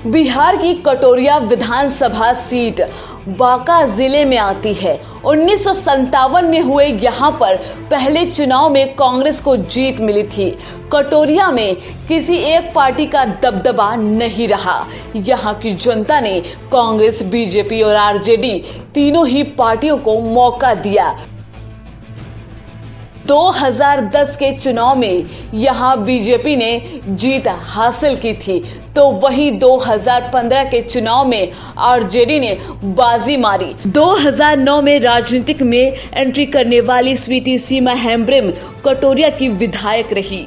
बिहार की कटोरिया विधानसभा सीट बांका जिले में आती है। 1957 में हुए यहाँ पर पहले चुनाव में कांग्रेस को जीत मिली थी। कटोरिया में किसी एक पार्टी का दबदबा नहीं रहा। यहाँ की जनता ने कांग्रेस, बीजेपी और आरजेडी तीनों ही पार्टियों को मौका दिया। 2010 के चुनाव में यहां बीजेपी ने जीत हासिल की थी, तो वहीं 2015 के चुनाव में आरजेडी ने बाजी मारी। 2009 में राजनीतिक में एंट्री करने वाली स्वीटी सीमा हेम्ब्रम कटोरिया की विधायक रही।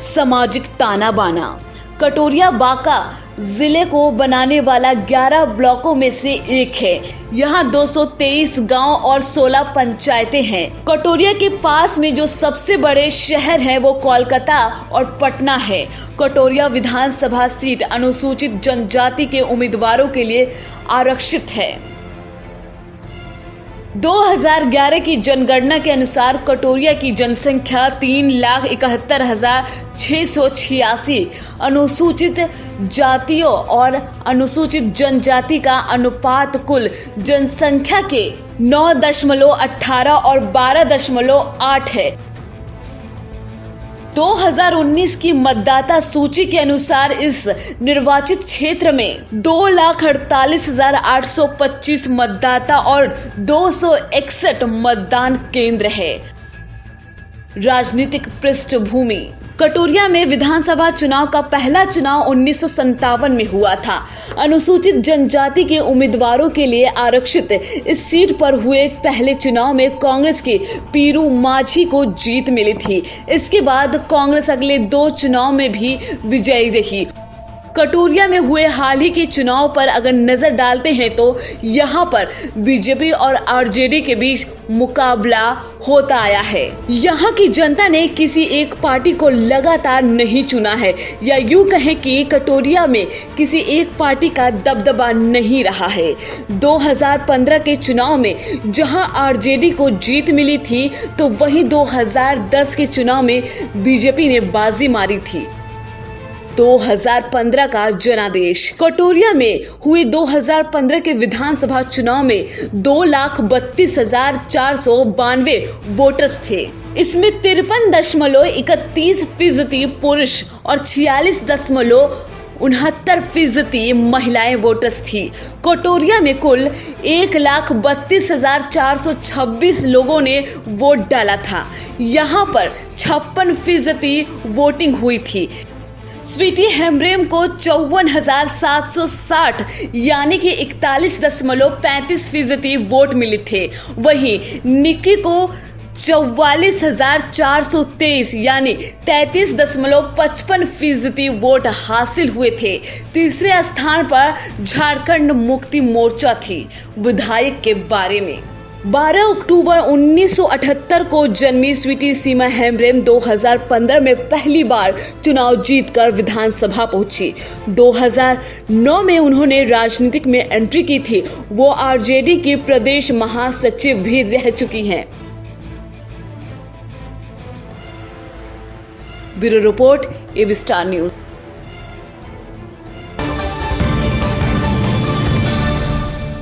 सामाजिक ताना बाना। कटोरिया बांका जिले को बनाने वाला 11 ब्लॉकों में से एक है। यहाँ 223 गांव और 16 पंचायतें हैं। कटोरिया के पास में जो सबसे बड़े शहर हैं वो कोलकाता और पटना है। कटोरिया विधानसभा सीट अनुसूचित जनजाति के उम्मीदवारों के लिए आरक्षित है। 2011 की जनगणना के अनुसार कटोरिया की जनसंख्या 3,71,686। अनुसूचित जातियों और अनुसूचित जनजाति का अनुपात कुल जनसंख्या के 9.18 और 12.8 है। 2019 की मतदाता सूची के अनुसार इस निर्वाचित क्षेत्र में 2,48,825 मतदाता और 261 मतदान केंद्र है। राजनीतिक पृष्ठभूमि। कटोरिया में विधानसभा चुनाव का पहला चुनाव 1957 में हुआ था। अनुसूचित जनजाति के उम्मीदवारों के लिए आरक्षित इस सीट पर हुए पहले चुनाव में कांग्रेस के पीरू माझी को जीत मिली थी। इसके बाद कांग्रेस अगले 2 चुनाव में भी विजयी रही। कटोरिया में हुए हाल ही के चुनाव पर अगर नजर डालते हैं तो यहाँ पर बीजेपी और आरजेडी के बीच मुकाबला होता आया है। यहाँ की जनता ने किसी एक पार्टी को लगातार नहीं चुना है, या यूं कहें कि कटोरिया में किसी एक पार्टी का दबदबा नहीं रहा है। 2015 के चुनाव में जहां आरजेडी को जीत मिली थी, तो वहीं 2010 के चुनाव में बीजेपी ने बाजी मारी थी। 2015 का जनादेश। कटोरिया में हुए 2015 के विधानसभा चुनाव में 2,32,492 वोटर्स थे। इसमें 53.31% पुरुष और 46.69% महिलाएं वोटर्स थी। कटोरिया में कुल 1,32,426 लोगों ने वोट डाला था। यहाँ पर 56% वोटिंग हुई थी। स्वीटी हेम्ब्रम को 54,760 यानी कि 41.35% वोट मिले थे। वहीं निक्की को 44,423 यानी 33.55% वोट हासिल हुए थे। तीसरे स्थान पर झारखंड मुक्ति मोर्चा थी। विधायक के बारे में 12 अक्टूबर 1978 को जन्मी स्वीटी सीमा हेम्ब्रम 2015 में पहली बार चुनाव जीतकर विधानसभा पहुंची। 2009 में उन्होंने राजनीतिक में एंट्री की थी। वो आरजेडी की प्रदेश महासचिव भी रह चुकी हैं। Bureau report, AB Star news.